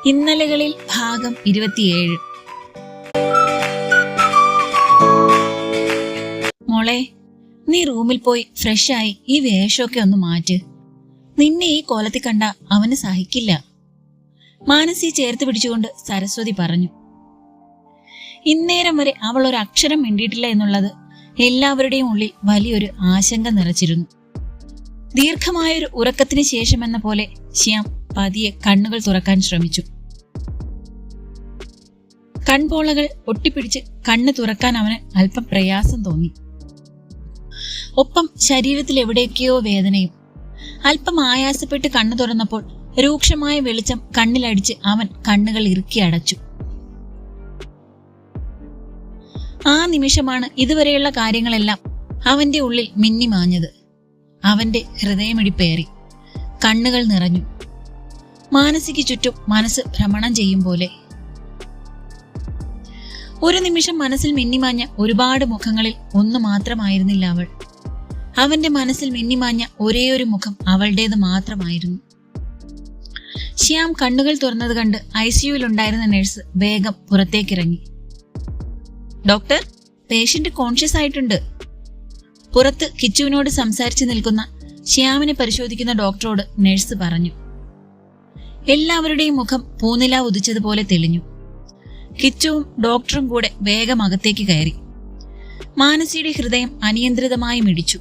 ഇന്നലകളിൽ ഭാഗം 27. മോളെ, നീ റൂമിൽ പോയി ഫ്രഷായി ഈ വേഷമൊക്കെ ഒന്ന് മാറ്റ്. നിന്നെ ഈ കോലത്തിൽ കണ്ട അവന് സഹിക്കില്ല. മാനസിയെ ചേർത്ത് പിടിച്ചുകൊണ്ട് സരസ്വതി പറഞ്ഞു. ഇന്നേരം വരെ അവൾ ഒരു അക്ഷരം മിണ്ടിയിട്ടില്ല എന്നുള്ളത് എല്ലാവരുടെയും ഉള്ളിൽ വലിയൊരു ആശങ്ക നിറച്ചിരുന്നു. ദീർഘമായൊരു ഉറക്കത്തിന് ശേഷമെന്ന പോലെ ശ്യാം പതിയെ കണ്ണുകൾ തുറക്കാൻ ശ്രമിച്ചു. കൺപോളകൾ ഒട്ടിപ്പിടിച്ച് കണ്ണ് തുറക്കാൻ അവന് അല്പം പ്രയാസം തോന്നി. ഒപ്പം ശരീരത്തിൽ എവിടേക്കോ വേദനയും. അല്പം ആയാസപ്പെട്ട് കണ്ണു തുറന്നപ്പോൾ രൂക്ഷമായ വെളിച്ചം കണ്ണിലടിച്ച് അവൻ കണ്ണുകൾ ഇറുക്കി അടച്ചു. ആ നിമിഷമാണ് ഇതുവരെയുള്ള കാര്യങ്ങളെല്ലാം അവന്റെ ഉള്ളിൽ മിന്നിമാഞ്ഞത്. അവന്റെ ഹൃദയമിടിപ്പേറി, കണ്ണുകൾ നിറഞ്ഞു. മാനസിക്ക് ചുറ്റും മനസ്സ് ഭ്രമണം ചെയ്യും പോലെ. ഒരു നിമിഷം മനസ്സിൽ മിന്നിമാഞ്ഞ ഒരുപാട് മുഖങ്ങളിൽ ഒന്ന് മാത്രമായിരുന്നില്ല അവൾ. അവന്റെ മനസ്സിൽ മിന്നിമാഞ്ഞ ഒരേയൊരു മുഖം അവളുടേത് മാത്രമായിരുന്നു. ശ്യാം കണ്ണുകൾ തുറന്നത് കണ്ട് ICUവിൽ ഉണ്ടായിരുന്ന നഴ്സ് വേഗം പുറത്തേക്കിറങ്ങി. ഡോക്ടർ, പേഷ്യന്റ് കോൺഷ്യസ് ആയിട്ടുണ്ട്. പുറത്ത് കിച്ചുവിനോട് സംസാരിച്ചു നിൽക്കുന്ന ശ്യാമിനെ പരിശോധിക്കുന്ന ഡോക്ടറോട് നഴ്സ് പറഞ്ഞു. എല്ലാവരുടെയും മുഖം പൂനില ഉദിച്ചതുപോലെ തെളിഞ്ഞു. കിച്ചുവും ഡോക്ടറും കൂടെ വേഗം അകത്തേക്ക് കയറി. മാനസിയുടെ ഹൃദയം അനിയന്ത്രിതമായി മിടിച്ചു.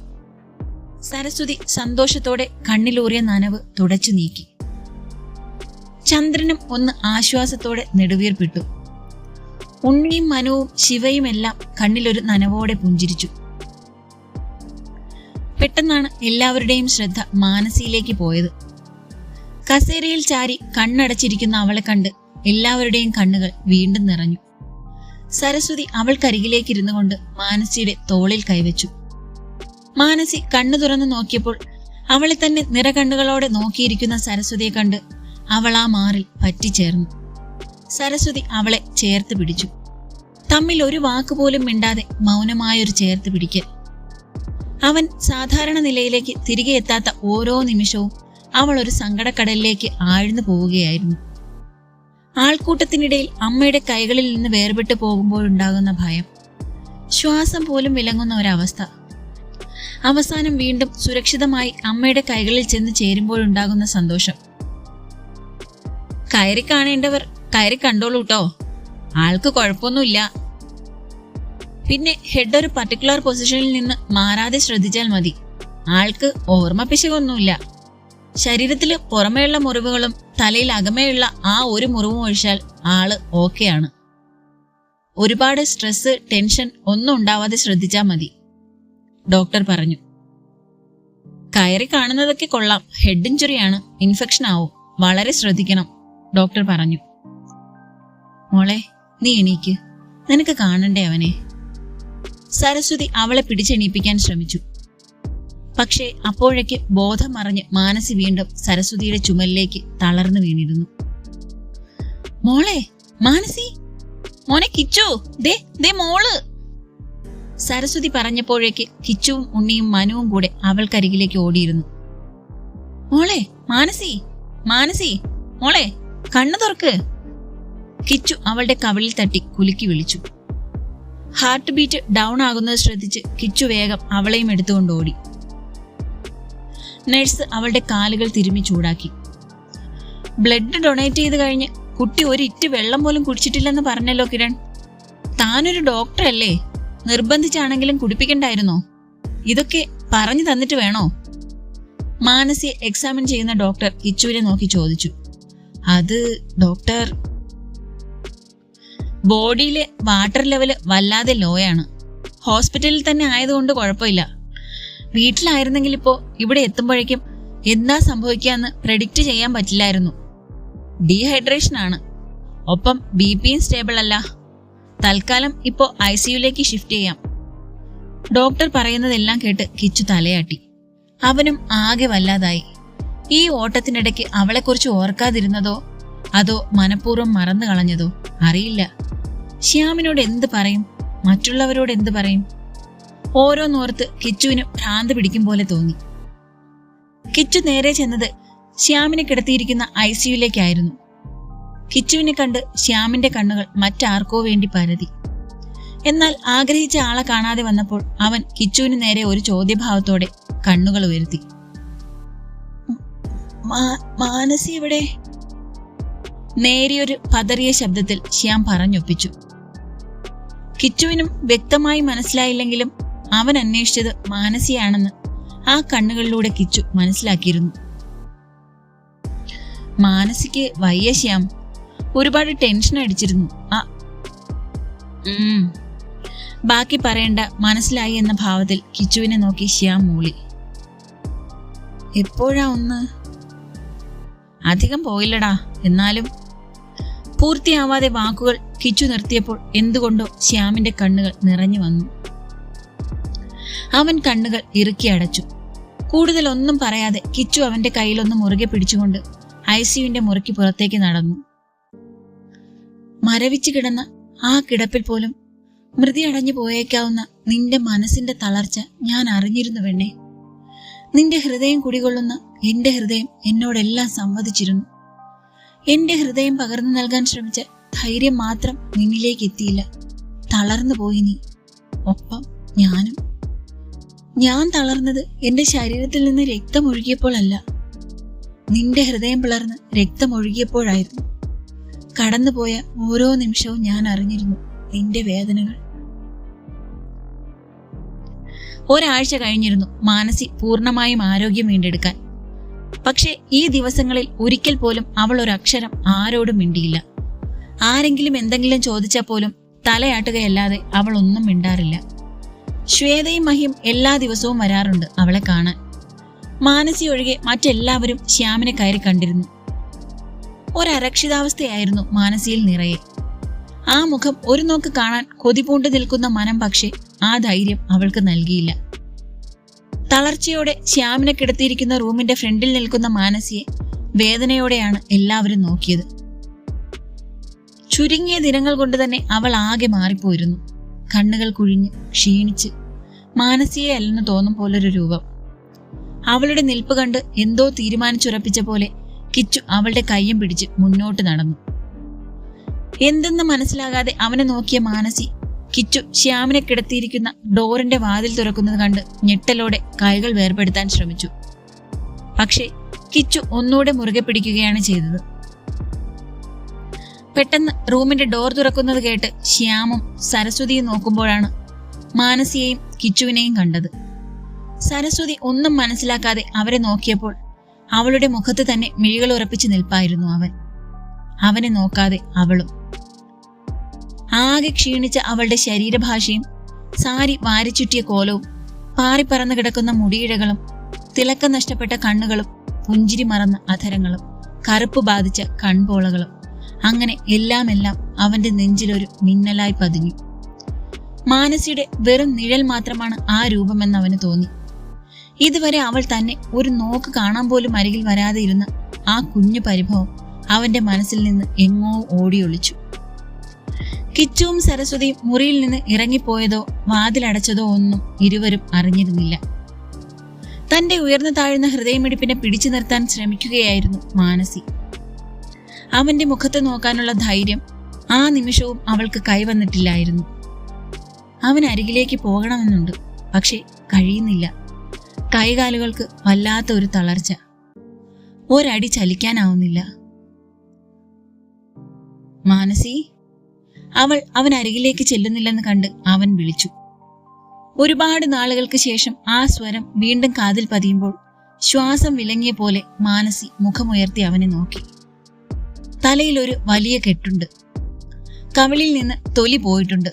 സരസ്വതി സന്തോഷത്തോടെ കണ്ണിലൂറിയ നനവ് തുടച്ചു നീക്കി. ചന്ദ്രനും ഒന്ന് ആശ്വാസത്തോടെ നെടുവീർപ്പിട്ടു. ഉണ്ണിയും മനുവും ശിവയും എല്ലാം കണ്ണിലൊരു നനവോടെ പുഞ്ചിരിച്ചു. പെട്ടെന്നാണ് എല്ലാവരുടെയും ശ്രദ്ധ മാനസിയിലേക്ക് പോയത്. കസേരയിൽ ചാരി കണ്ണടച്ചിരിക്കുന്ന അവളെ കണ്ട് എല്ലാവരുടെയും കണ്ണുകൾ വീണ്ടും നിറഞ്ഞു. സരസ്വതി അവൾക്കരികിലേക്ക് ഇരുന്നു കൊണ്ട് മാനസിയുടെ തോളിൽ കൈവച്ചു. മാനസി കണ്ണു തുറന്നു നോക്കിയപ്പോൾ അവളെ തന്നെ നിറകണ്ണുകളോടെ നോക്കിയിരിക്കുന്ന സരസ്വതിയെ കണ്ട് അവൾ ആ മാറിൽ പറ്റിച്ചേർന്നു. സരസ്വതി അവളെ ചേർത്ത് പിടിച്ചു. തമ്മിൽ ഒരു വാക്കുപോലും മിണ്ടാതെ മൗനമായൊരു ചേർത്ത് പിടിക്കൽ. അവൻ സാധാരണ നിലയിലേക്ക് തിരികെ എത്താത്ത ഓരോ നിമിഷവും അവൾ ഒരു സങ്കടക്കടലിലേക്ക് ആഴ്ന്നു പോവുകയായിരുന്നു. ആൾക്കൂട്ടത്തിനിടയിൽ അമ്മയുടെ കൈകളിൽ നിന്ന് വേർപെട്ടു പോകുമ്പോഴുണ്ടാകുന്ന ഭയം, ശ്വാസം പോലും വിലങ്ങുന്ന ഒരവസ്ഥ. അവസാനം വീണ്ടും സുരക്ഷിതമായി അമ്മയുടെ കൈകളിൽ ചെന്ന് ചേരുമ്പോഴുണ്ടാകുന്ന സന്തോഷം. കയറി കാണേണ്ടവർ കയറി കണ്ടോളൂട്ടോ, ആൾക്ക് കുഴപ്പമൊന്നുമില്ല. പിന്നെ ഹെഡ് ഒരു പർട്ടിക്കുലർ പൊസിഷനിൽ നിന്ന് മാറാതെ ശ്രദ്ധിച്ചാൽ മതി. ആൾക്ക് ഓർമ്മ പിശകൊന്നുമില്ല. ശരീരത്തില് പുറമേയുള്ള മുറിവുകളും തലയിൽ അകമേയുള്ള ആ ഒരു മുറിവും ഒഴിച്ചാൽ ആള് ഓക്കെയാണ്. ഒരുപാട് സ്ട്രെസ്, ടെൻഷൻ ഒന്നും ഉണ്ടാവാതെ ശ്രദ്ധിച്ചാൽ മതി, ഡോക്ടർ പറഞ്ഞു. കയറി കാണുന്നതൊക്കെ കൊള്ളാം, ഹെഡ് ഇഞ്ചുറിയാണ്, ഇൻഫെക്ഷൻ ആവും, വളരെ ശ്രദ്ധിക്കണം, ഡോക്ടർ പറഞ്ഞു. മോളെ, നീ എണീക്ക്, നിനക്ക് കാണണ്ടേ അവനെ. സരസ്വതി അവളെ പിടിച്ചെണീപ്പിക്കാൻ ശ്രമിച്ചു. പക്ഷേ അപ്പോഴേക്ക് ബോധം മറഞ്ഞ് മാനസി വീണ്ടും സരസ്വതിയുടെ ചുമലിലേക്ക് തളർന്നു വീണിരുന്നു. മോളെ, മാനസി, മോനെ കിച്ചു, ദേ ദേ മോള്. സരസ്വതി പറഞ്ഞപ്പോഴേക്ക് കിച്ചുവും ഉണ്ണിയും മനുവും കൂടെ അവൾക്കരികിലേക്ക് ഓടിയിരുന്നു. മോളെ, മാനസി, മാനസി, മോളെ, കണ്ണു തുറക്ക്. കിച്ചു അവളുടെ കവിളിൽ തട്ടി കുലുക്കി വിളിച്ചു. ഹാർട്ട് ബീറ്റ് ഡൗൺ ആകുന്നത് ശ്രദ്ധിച്ച് കിച്ചു വേഗം അവളെയും എടുത്തുകൊണ്ട് ഓടി. നഴ്സ് അവളുടെ കാലുകൾ തിരുമ്മി ചൂടാക്കി. ബ്ലഡ് ഡൊണേറ്റ് ചെയ്ത് കഴിഞ്ഞ് കുട്ടി ഒരു ഇറ്റ് വെള്ളം പോലും കുടിച്ചിട്ടില്ലെന്ന് പറഞ്ഞല്ലോ കിരൺ. താനൊരു ഡോക്ടർ അല്ലേ, നിർബന്ധിച്ചാണെങ്കിലും കുടിപ്പിക്കണ്ടായിരുന്നോ? ഇതൊക്കെ പറഞ്ഞു തന്നിട്ട് വേണോ? മാനസിയെ എക്സാമിൻ ചെയ്യുന്ന ഡോക്ടർ കിച്ചുവിനെ നോക്കി ചോദിച്ചു. അത് ഡോക്ടർ, ബോഡിയിലെ വാട്ടർ ലെവല് വല്ലാതെ ലോയാണ്. ഹോസ്പിറ്റലിൽ തന്നെ ആയതുകൊണ്ട് കുഴപ്പമില്ല. വീട്ടിലായിരുന്നെങ്കിൽ ഇപ്പോ ഇവിടെ എത്തുമ്പോഴേക്കും എന്താ സംഭവിക്കാന്ന് പ്രെഡിക്റ്റ് ചെയ്യാൻ പറ്റില്ലായിരുന്നു. ഡീഹൈഡ്രേഷൻ ആണ്, ഒപ്പം BPയും സ്റ്റേബിൾ അല്ല. തൽക്കാലം ഇപ്പോ ICUലേക്ക് ഷിഫ്റ്റ് ചെയ്യാം. ഡോക്ടർ പറയുന്നതെല്ലാം കേട്ട് കിച്ചു തലയാട്ടി. അവനും ആകെ വല്ലാതായി. ഈ ഓട്ടത്തിനിടയ്ക്ക് അവളെക്കുറിച്ച് ഓർക്കാതിരുന്നതോ അതോ മനഃപൂർവ്വം മറന്നു കളഞ്ഞതോ അറിയില്ല. ശ്യാമിനോട് എന്ത് പറയും, മറ്റുള്ളവരോട് എന്ത് പറയും? ഓരോന്നോർത്ത് കിച്ചുവിന് ഭ്രാന്ത് പിടിക്കും പോലെ തോന്നി. കിച്ചു നേരെ ചെന്നത് ശ്യാമിനെ കിടത്തിയിരിക്കുന്ന ICUയിലേക്കായിരുന്നു. കിച്ചുവിനെ കണ്ട് ശ്യാമിന്റെ കണ്ണുകൾ മറ്റാർക്കോ വേണ്ടി പരതി. എന്നാൽ ആഗ്രഹിച്ച ആളെ കാണാതെ വന്നപ്പോൾ അവൻ കിച്ചുവിന് നേരെ ഒരു ചോദ്യഭാവത്തോടെ കണ്ണുകൾ ഉയർത്തി. മാനസി ഇവിടെ? നേരിയൊരു പതറിയ ശബ്ദത്തിൽ ശ്യാം പറഞ്ഞൊപ്പിച്ചു. കിച്ചുവിനും വ്യക്തമായി മനസ്സിലായില്ലെങ്കിലും അവൻ അന്വേഷിച്ചത് മാനസിയാണെന്ന് ആ കണ്ണുകളിലൂടെ കിച്ചു മനസ്സിലാക്കിയിരുന്നു. മാനസിക്ക് വയ്യ ശ്യാം, ഒരുപാട് ടെൻഷൻ അടിച്ചിരുന്നു. ബാക്കി പറയേണ്ട, മനസ്സിലായി എന്ന ഭാവത്തിൽ കിച്ചുവിനെ നോക്കി ശ്യാം മൂളി. എപ്പോഴാ ഒന്ന്? അധികം പോയില്ലടാ. എന്നാലും പൂർത്തിയാവാതെ വാക്കുകൾ കിച്ചു നിർത്തിയപ്പോൾ എന്തുകൊണ്ടോ ശ്യാമിന്റെ കണ്ണുകൾ നിറഞ്ഞു വന്നു. അവൻ കണ്ണുകൾ ഇറുക്കി അടച്ചു. കൂടുതൽ ഒന്നും പറയാതെ കിച്ചു അവന്റെ കയ്യിലൊന്ന് മുറുകെ പിടിച്ചുകൊണ്ട് ICUവിന്റെ മുറിക്ക് പുറത്തേക്ക് നടന്നു. മരവിച്ചു കിടന്ന ആ കിടപ്പിൽ പോലും മൃതി അടഞ്ഞു പോയേക്കാവുന്ന നിന്റെ മനസ്സിന്റെ തളർച്ച ഞാൻ അറിഞ്ഞിരുന്നു പെണ്ണേ. നിന്റെ ഹൃദയം കുടികൊള്ളുന്ന എന്റെ ഹൃദയം എന്നോടെല്ലാം സംവദിച്ചിരുന്നു. എന്റെ ഹൃദയം പകർന്നു നൽകാൻ ശ്രമിച്ച ധൈര്യം മാത്രം നിന്നിലേക്ക് എത്തിയില്ല. തളർന്നു പോയി നീ. ഒപ്പം ഞാനും. ഞാൻ തളർന്നത് എന്റെ ശരീരത്തിൽ നിന്ന് രക്തമൊഴുകിയപ്പോഴല്ല, നിന്റെ ഹൃദയം പിളർന്ന് രക്തമൊഴുകിയപ്പോഴായിരുന്നു. കടന്നുപോയ ഓരോ നിമിഷവും ഞാൻ അറിഞ്ഞിരുന്നു നിന്റെ വേദനകൾ. ഒരാഴ്ച കഴിഞ്ഞിരുന്നു മാനസി പൂർണ്ണമായും ആരോഗ്യം വീണ്ടെടുക്കാൻ. പക്ഷെ ഈ ദിവസങ്ങളിൽ ഒരിക്കൽ പോലും അവൾ ഒരക്ഷരം ആരോടും മിണ്ടിയില്ല. ആരെങ്കിലും എന്തെങ്കിലും ചോദിച്ചാൽ പോലും തലയാട്ടുകയല്ലാതെ അവൾ ഒന്നും മിണ്ടാറില്ല. ശ്വേതയും മഹിയും എല്ലാ ദിവസവും വരാറുണ്ട് അവളെ കാണാൻ. മാനസി ഒഴികെ മറ്റെല്ലാവരും ശ്യാമിനെ കയറി കണ്ടിരുന്നു. ഒരരക്ഷിതാവസ്ഥയായിരുന്നു മാനസിയിൽ നിറയെ. ആ മുഖം ഒരു നോക്ക് കാണാൻ കൊതിപൂണ്ടു നിൽക്കുന്ന മനം പക്ഷേ ആ ധൈര്യം അവൾക്ക് നൽകിയില്ല. തളർച്ചയോടെ ശ്യാമിനെ കിടത്തിയിരിക്കുന്ന റൂമിന്റെ ഫ്രണ്ടിൽ നിൽക്കുന്ന മാനസിയെ വേദനയോടെയാണ് എല്ലാവരും നോക്കിയത്. ചുരുങ്ങിയ ദിനങ്ങൾ കൊണ്ട് തന്നെ അവൾ ആകെ മാറിപ്പോയിരുന്നു. കണ്ണുകൾ കുഴിഞ്ഞ് ക്ഷീണിച്ച് മാനസിയെ അല്ലെന്ന് തോന്നും പോലൊരു രൂപം. അവളുടെ നിൽപ്പ് കണ്ട് എന്തോ തീരുമാനിച്ചുറപ്പിച്ച പോലെ കിച്ചു അവളുടെ കയ്യും പിടിച്ച് മുന്നോട്ട് നടന്നു. എന്തെന്ന് മനസ്സിലാകാതെ അവനെ നോക്കിയ മാനസി കിച്ചു ശ്യാമിനെ കിടത്തിയിരിക്കുന്ന ഡോറിന്റെ വാതിൽ തുറക്കുന്നത് കണ്ട് ഞെട്ടലോടെ കൈകൾ വേർപെടുത്താൻ ശ്രമിച്ചു. പക്ഷേ കിച്ചു ഒന്നുകൂടെ മുറുകെ പിടിക്കുകയാണ് ചെയ്തത്. പെട്ടെന്ന് റൂമിന്റെ ഡോർ തുറക്കുന്നത് കേട്ട് ശ്യാമും സരസ്വതിയും നോക്കുമ്പോഴാണ് മാനസിയെയും കിച്ചുവിനെയും കണ്ടത്. സരസ്വതി ഒന്നും മനസ്സിലാക്കാതെ അവരെ നോക്കിയപ്പോൾ അവളുടെ മുഖത്ത് തന്നെ മിഴികൾ ഉറപ്പിച്ച് നിൽപ്പായിരുന്നു അവൻ. അവനെ നോക്കാതെ അവളും. ആകെ ക്ഷീണിച്ച അവളുടെ ശരീരഭാഷയും സാരി വാരിച്ചുറ്റിയ കോലവും പാറിപ്പറന്നു കിടക്കുന്ന മുടിയിഴകളും തിളക്കം നഷ്ടപ്പെട്ട കണ്ണുകളും പുഞ്ചിരി മറന്ന അധരങ്ങളും കറുപ്പ് ബാധിച്ച കൺപോളകളും അങ്ങനെ എല്ലാം അവന്റെ നെഞ്ചിലൊരു മിന്നലായി പതിഞ്ഞു. മാനസിയുടെ വെറും നിഴൽ മാത്രമാണ് ആ രൂപമെന്ന് അവന് തോന്നി. ഇതുവരെ അവൾ തന്നെ ഒരു നോക്ക് കാണാൻ പോലും അരികിൽ വരാതെ ഇരുന്ന ആ കുഞ്ഞു പരിഭവം അവന്റെ മനസ്സിൽ നിന്ന് എങ്ങോ ഓടിയൊളിച്ചു. കിച്ചുവും സരസ്വതിയും മുറിയിൽ നിന്ന് ഇറങ്ങിപ്പോയതോ വാതിലടച്ചതോ ഒന്നും ഇരുവരും അറിഞ്ഞിരുന്നില്ല. തന്റെ ഉയർന്നു താഴ്ന്ന ഹൃദയമിടിപ്പിനെ പിടിച്ചു നിർത്താൻ ശ്രമിക്കുകയായിരുന്നു മാനസി. അവന്റെ മുഖത്ത് നോക്കാനുള്ള ധൈര്യം ആ നിമിഷവും അവൾക്ക് കൈവന്നിട്ടില്ലായിരുന്നു. അവൻ അരികിലേക്ക് പോകണമെന്നുണ്ട്, പക്ഷെ കഴിയുന്നില്ല. കൈകാലുകൾക്ക് വല്ലാത്ത ഒരു തളർച്ച. ഒരടി ചലിക്കാനാവുന്നില്ല. മാനസി. അവൻ അരികിലേക്ക് ചെല്ലുന്നില്ലെന്ന് കണ്ട് അവൻ വിളിച്ചു. ഒരുപാട് നാളുകൾക്ക് ശേഷം ആ സ്വരം വീണ്ടും കാതിൽ പതിയുമ്പോൾ ശ്വാസം വിലങ്ങിയ പോലെ മാനസി മുഖമുയർത്തി അവനെ നോക്കി. തലയിൽ ഒരു വലിയ കെട്ടുണ്ട്. കവിളിൽ നിന്ന് തൊലി പോയിട്ടുണ്ട്.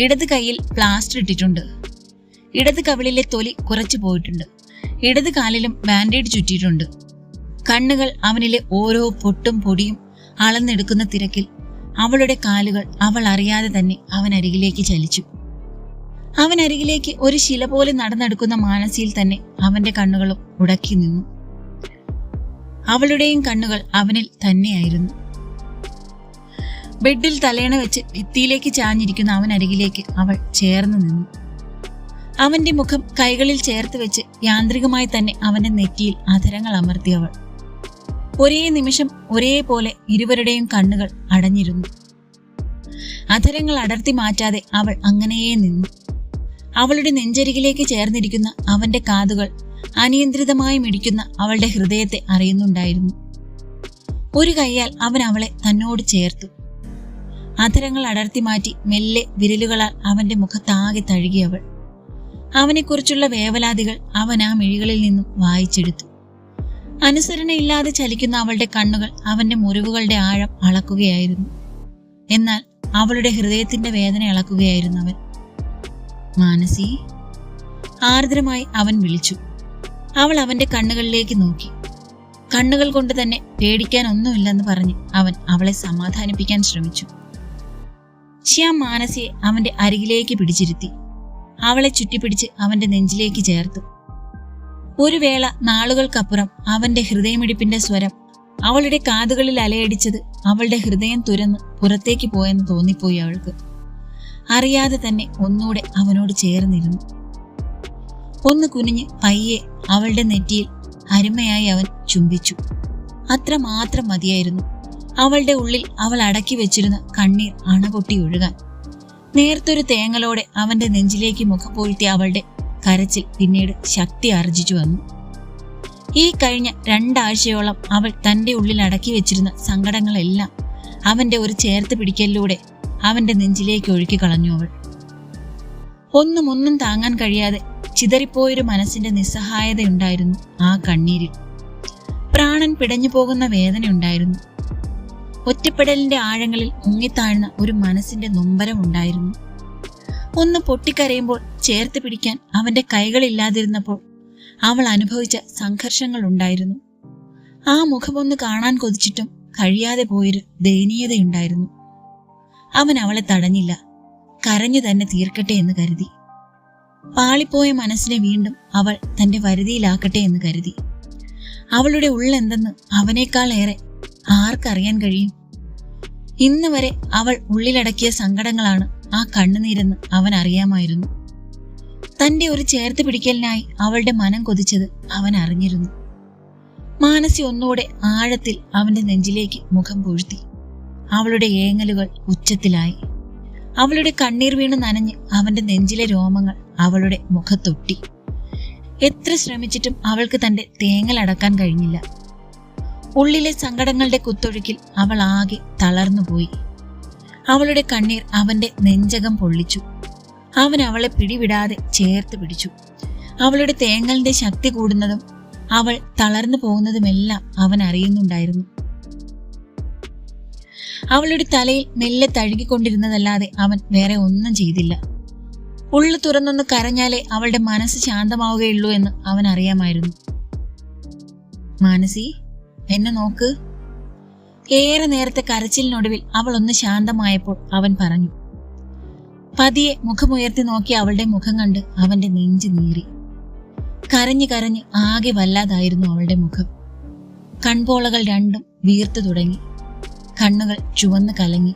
ഇടത് കൈയിൽ പ്ലാസ്റ്റർ ഇട്ടിട്ടുണ്ട്. ഇടത് കവിളിലെ തൊലി കുറച്ചു പോയിട്ടുണ്ട്. ഇടത് കാലിലും ബാൻഡേഡ് ചുറ്റിയിട്ടുണ്ട്. കണ്ണുകൾ അവനിലെ ഓരോ പൊട്ടും പൊടിയും അളന്നെടുക്കുന്ന തിരക്കിൽ അവളുടെ കാലുകൾ അവൾ അറിയാതെ തന്നെ അവനരികിലേക്ക് ചലിച്ചു. അവനരികിലേക്ക് ഒരു ശില പോലെ നടന്നെടുക്കുന്ന മാനസിയിൽ തന്നെ അവന്റെ കണ്ണുകളും ഉടക്കി നിന്നു. അവളുടെയും കണ്ണുകൾ അവനിൽ തന്നെയായിരുന്നു. ബെഡിൽ തലയണ വെച്ച് ഭിത്തിയിലേക്ക് ചാഞ്ഞിരിക്കുന്ന അവനരികിലേക്ക് അവൾ ചേർന്ന് നിന്നു. അവന്റെ മുഖം കൈകളിൽ ചേർത്ത് വെച്ച് യാന്ത്രികമായി തന്നെ അവന്റെ നെറ്റിയിൽ അധരങ്ങൾ അമർത്തി അവൾ. ഒരേ നിമിഷം ഒരേപോലെ ഇരുവരുടെയും കണ്ണുകൾ അടഞ്ഞിരുന്നു. അധരങ്ങൾ അടർത്തി മാറ്റാതെ അവൾ അങ്ങനെയേ നിന്നു. അവളുടെ നെഞ്ചരികിലേക്ക് ചേർന്നിരിക്കുന്ന അവന്റെ കാതുകൾ അനിയന്ത്രിതമായി മിടിക്കുന്ന അവളുടെ ഹൃദയത്തെ അറിയുന്നുണ്ടായിരുന്നു. ഒരു കൈയാൽ അവൻ അവളെ തന്നോട് ചേർത്തു. അധരങ്ങൾ അടർത്തി മാറ്റി മെല്ലെ വിരലുകളാൽ അവന്റെ മുഖത്താകെ തഴുകി അവൾ. അവനെക്കുറിച്ചുള്ള വേവലാതികൾ അവൻ ആ മിഴികളിൽ നിന്നും വായിച്ചെടുത്തു. അനുസരണയില്ലാതെ ചലിക്കുന്ന അവളുടെ കണ്ണുകൾ അവന്റെ മുറിവുകളുടെ ആഴം അളക്കുകയായിരുന്നു. എന്നാൽ അവളുടെ ഹൃദയത്തിന്റെ വേദന അളക്കുകയായിരുന്നു അവൻ. മാനസി, ആർദ്രമായി അവൻ വിളിച്ചു. അവൾ അവന്റെ കണ്ണുകളിലേക്ക് നോക്കി. കണ്ണുകൾ കൊണ്ട് തന്നെ പേടിക്കാൻ ഒന്നുമില്ലെന്ന് പറഞ്ഞ് അവൻ അവളെ സമാധാനിപ്പിക്കാൻ ശ്രമിച്ചു. ശ്യാം മാനസിയെ അവന്റെ അരികിലേക്ക് പിടിച്ചിരുത്തി. അവളെ ചുറ്റിപ്പിടിച്ച് അവന്റെ നെഞ്ചിലേക്ക് ചേർത്തു. ഒരു വേള നാളുകൾക്കപ്പുറം അവന്റെ ഹൃദയമിടിപ്പിന്റെ സ്വരം അവളുടെ കാതുകളിൽ അലയടിച്ചത് അവളുടെ ഹൃദയം തുരന്ന് പുറത്തേക്ക് പോയെന്ന് തോന്നിപ്പോയി അവൾക്ക്. അറിയാതെ തന്നെ ഒന്നുകൂടെ അവനോട് ചേർന്നിരുന്നു. ഒന്ന് കുനിഞ്ഞ് പയ്യെ അവളുടെ നെറ്റിയിൽ അരുമയായി അവൻ ചുംബിച്ചു. അത്രമാത്രം മതിയായിരുന്നു അവളുടെ ഉള്ളിൽ അവൾ അടക്കി വെച്ചിരുന്ന കണ്ണീർ അണപൊട്ടി ഒഴുകാൻ. നേർത്തൊരു തേങ്ങലോടെ അവന്റെ നെഞ്ചിലേക്ക് മുഖം പൂഴ്ത്തിയ അവളുടെ കരച്ചിൽ പിന്നീട് ശക്തി ആർജിച്ചു വന്നു. ഈ കഴിഞ്ഞ 2 ആഴ്ചയോളം അവൾ തന്റെ ഉള്ളിൽ അടക്കി വെച്ചിരുന്ന സങ്കടങ്ങളെല്ലാം അവന്റെ ഒരു ചേർത്ത് പിടിക്കലിലൂടെ അവന്റെ നെഞ്ചിലേക്ക് ഒഴുക്കി കളഞ്ഞു അവൾ. ഒന്നും താങ്ങാൻ കഴിയാതെ ചിതറിപ്പോയൊരു മനസ്സിന്റെ നിസ്സഹായതയുണ്ടായിരുന്നു ആ കണ്ണീരിൽ. പ്രാണൻ പിടഞ്ഞു പോകുന്ന വേദനയുണ്ടായിരുന്നു. ഒറ്റപ്പെടലിന്റെ ആഴങ്ങളിൽ മുങ്ങിത്താഴ്ന്ന ഒരു മനസ്സിന്റെ നൊമ്പരം ഉണ്ടായിരുന്നു. ഒന്ന് പൊട്ടിക്കരയുമ്പോൾ ചേർത്ത് പിടിക്കാൻ അവന്റെ കൈകളില്ലാതിരുന്നപ്പോൾ അവൾ അനുഭവിച്ച സംഘർഷങ്ങൾ ഉണ്ടായിരുന്നു. ആ മുഖമൊന്ന് കാണാൻ കൊതിച്ചിട്ടും കഴിയാതെ പോയൊരു ദയനീയതയുണ്ടായിരുന്നു. അവൻ അവളെ തടഞ്ഞില്ല. കരഞ്ഞു തന്നെ തീർക്കട്ടെ എന്ന് കരുതി. പാളിപ്പോയ മനസ്സിനെ വീണ്ടും അവൾ തന്റെ വരുതിയിലാക്കട്ടെ എന്ന് കരുതി. അവളുടെ ഉള്ളെന്തെന്ന് അവനേക്കാളേറെ ആർക്കറിയാൻ കഴിയും? ഇന്ന് വരെ അവൾ ഉള്ളിലടക്കിയ സങ്കടങ്ങളാണ് ആ കണ്ണുനീരെന്ന് അവൻ അറിയാമായിരുന്നു. തന്റെ ഒരു ചേർത്ത് പിടിക്കലിനായി അവളുടെ മനം കൊതിച്ചത് അവൻ അറിഞ്ഞിരുന്നു. മാനസി ഒന്നുകൂടെ ആഴത്തിൽ അവന്റെ നെഞ്ചിലേക്ക് മുഖം പൂഴ്ത്തി. അവളുടെ ഏങ്ങലുകൾ ഉച്ചത്തിലായി. അവളുടെ കണ്ണീർ വീണ് നനഞ്ഞ് അവന്റെ നെഞ്ചിലെ രോമങ്ങൾ അവളുടെ മുഖത്തൊട്ടി. എത്ര ശ്രമിച്ചിട്ടും അവൾക്ക് തന്റെ തേങ്ങലടക്കാൻ കഴിഞ്ഞില്ല. ഉള്ളിലെ സങ്കടങ്ങളുടെ കുത്തൊഴുക്കിൽ അവൾ ആകെ തളർന്നുപോയി. അവളുടെ കണ്ണീർ അവന്റെ നെഞ്ചകം പൊള്ളിച്ചു. അവൻ അവളെ പിടിവിടാതെ ചേർത്ത് പിടിച്ചു. അവളുടെ തേങ്ങലിന്റെ ശക്തി കൂടുന്നതും അവൾ തളർന്നു പോകുന്നതുമെല്ലാം അവൻ അറിയുന്നുണ്ടായിരുന്നു. അവളുടെ തലയിൽ മെല്ലെ തഴുകിക്കൊണ്ടിരുന്നതല്ലാതെ അവൻ വേറെ ഒന്നും ചെയ്തില്ല. ഉള്ളു തുറന്നൊന്ന് കരഞ്ഞാലേ അവളുടെ മനസ്സ് ശാന്തമാവുകയുള്ളൂ എന്ന് അവൻ അറിയാമായിരുന്നു. മാനസി, എന്നെ നോക്ക്. ഏറെ നേരത്തെ കരച്ചിലിനൊടുവിൽ അവൾ ഒന്ന് ശാന്തമായപ്പോൾ അവൻ പറഞ്ഞു. പതിയെ മുഖമുയർത്തി നോക്കി അവളുടെ മുഖം കണ്ട് അവന്റെ നെഞ്ച് നീറി. കരഞ്ഞു കരഞ്ഞ് ആകെ വല്ലാതായിരുന്നു അവളുടെ മുഖം. കൺപോളകൾ രണ്ടും വീർത്തു തുടങ്ങി. കണ്ണുകൾ ചുവന്ന് കലങ്ങി.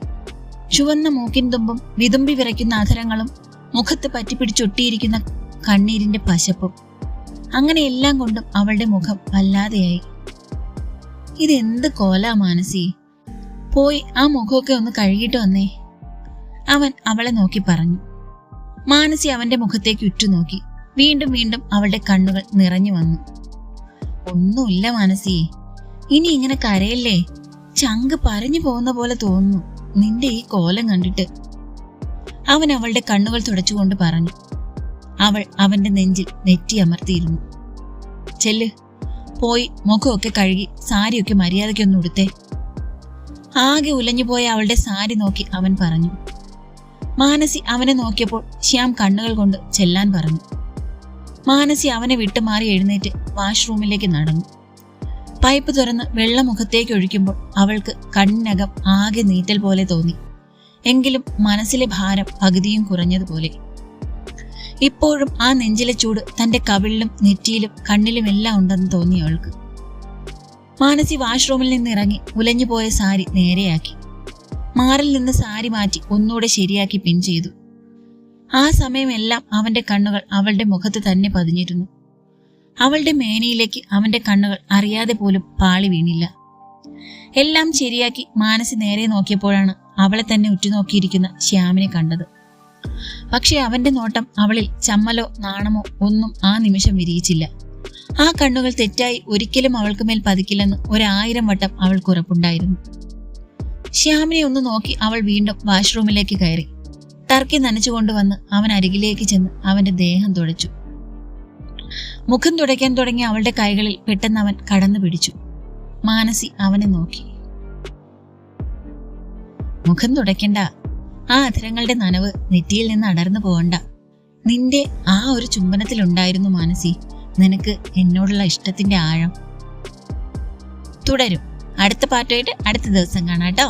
ചുവന്ന മൂക്കിൻ തുമ്പും വിതുമ്പി വിറയ്ക്കുന്ന അധരങ്ങളും മുഖത്ത് പറ്റിപ്പിടിച്ചൊട്ടിയിരിക്കുന്ന കണ്ണീരിന്റെ പശപ്പും, അങ്ങനെ എല്ലാം കൊണ്ടും അവളുടെ മുഖം വല്ലാതെയായി. ഇതെന്ത് കോലാ മാനസി, പോയി ആ മുഖമൊക്കെ ഒന്ന് കഴുകിയിട്ട് വന്നേ, അവൻ അവളെ നോക്കി പറഞ്ഞു. മാനസി അവന്റെ മുഖത്തേക്ക് ഉറ്റുനോക്കി. വീണ്ടും വീണ്ടും അവളുടെ കണ്ണുകൾ നിറഞ്ഞു വന്നു. ഒന്നുമില്ല മാനസി, ഇനി ഇങ്ങനെ കരയല്ലേ, ചങ്ക് പറഞ്ഞു പോകുന്ന പോലെ തോന്നുന്നു നിന്റെ ഈ കോലം കണ്ടിട്ട്, അവൻ അവളുടെ കണ്ണുകൾ തുടച്ചുകൊണ്ട് പറഞ്ഞു. അവൾ അവന്റെ നെഞ്ചിൽ നെറ്റി അമർത്തിയിരുന്നു. ചെല്ല്, പോയി മുഖമൊക്കെ കഴുകി സാരിയൊക്കെ മര്യാദയ്ക്കൊന്ന് ഉടുത്തേ. ആകെ ഉലഞ്ഞുപോയ അവളുടെ സാരി നോക്കി അവൻ പറഞ്ഞു. മാനസി അവനെ നോക്കിയപ്പോൾ ശ്യാം കണ്ണുകൾ കൊണ്ട് ചെല്ലാൻ പറഞ്ഞു. മാനസി അവനെ വിട്ടുമാറി എഴുന്നേറ്റ് വാഷ്റൂമിലേക്ക് നടന്നു. പൈപ്പ് തുറന്ന് വെള്ളം മുഖത്തേക്ക് ഒഴിക്കുമ്പോൾ അവൾക്ക് കണ്ണിനകം ആകെ നീറ്റൽ പോലെ തോന്നി. എങ്കിലും മനസ്സിലെ ഭാരം പകുതിയും കുറഞ്ഞതുപോലെ. ഇപ്പോഴും ആ നെഞ്ചിലെ ചൂട് തന്റെ കവിളിലും നെറ്റിയിലും കണ്ണിലുമെല്ലാം ഉണ്ടെന്ന് തോന്നി അവൾക്ക്. മാനസി വാഷ്റൂമിൽ നിന്ന് ഇറങ്ങി ഉലഞ്ഞുപോയ സാരി നേരെയാക്കി. മാറിൽ നിന്ന് സാരി മാറ്റി ഒന്നുകൂടെ ശരിയാക്കി പിൻ ചെയ്തു. ആ സമയമെല്ലാം അവന്റെ കണ്ണുകൾ അവളുടെ മുഖത്ത് തന്നെ പതിഞ്ഞിരുന്നു. അവളുടെ മേനിയിലേക്ക് അവന്റെ കണ്ണുകൾ അറിയാതെ പോലും പാളി വീണില്ല. എല്ലാം ശരിയാക്കി മാനസി നേരെ നോക്കിയപ്പോഴാണ് അവളെ തന്നെ ഉറ്റുനോക്കിയിരിക്കുന്ന ശ്യാമിനെ കണ്ടത്. പക്ഷെ അവന്റെ നോട്ടം അവളിൽ ചമ്മലോ നാണമോ ഒന്നും ആ നിമിഷം വിരിയിച്ചില്ല. ആ കണ്ണുകൾ തെറ്റായി ഒരിക്കലും അവൾക്ക് മേൽ പതിക്കില്ലെന്ന് 1000 വട്ടം അവൾക്ക് ഉറപ്പുണ്ടായിരുന്നു. ശ്യാമിനെ ഒന്ന് നോക്കി അവൾ വീണ്ടും വാഷ്റൂമിലേക്ക് കയറി. ടർക്കി നനച്ചുകൊണ്ടുവന്ന് അവൻ അരികിലേക്ക് ചെന്ന് അവന്റെ ദേഹം തുടച്ചു. മുഖം തുടയ്ക്കാൻ തുടങ്ങിയ അവളുടെ കൈകളിൽ പെട്ടെന്ന് അവൻ കടന്നു പിടിച്ചു. മാനസി അവനെ നോക്കി. മുഖം തുടയ്ക്കണ്ട, ആ അധരങ്ങളുടെ നനവ് നെറ്റിയിൽ നിന്ന് അടർന്നു പോകണ്ട. നിന്റെ ആ ഒരു ചുംബനത്തിലുണ്ടായിരുന്നു മാനസി നിനക്ക് എന്നോടുള്ള ഇഷ്ടത്തിന്റെ ആഴം. തുടരും. അടുത്ത പാട്ടുമായിട്ട് അടുത്ത ദിവസം കാണാം കേട്ടോ.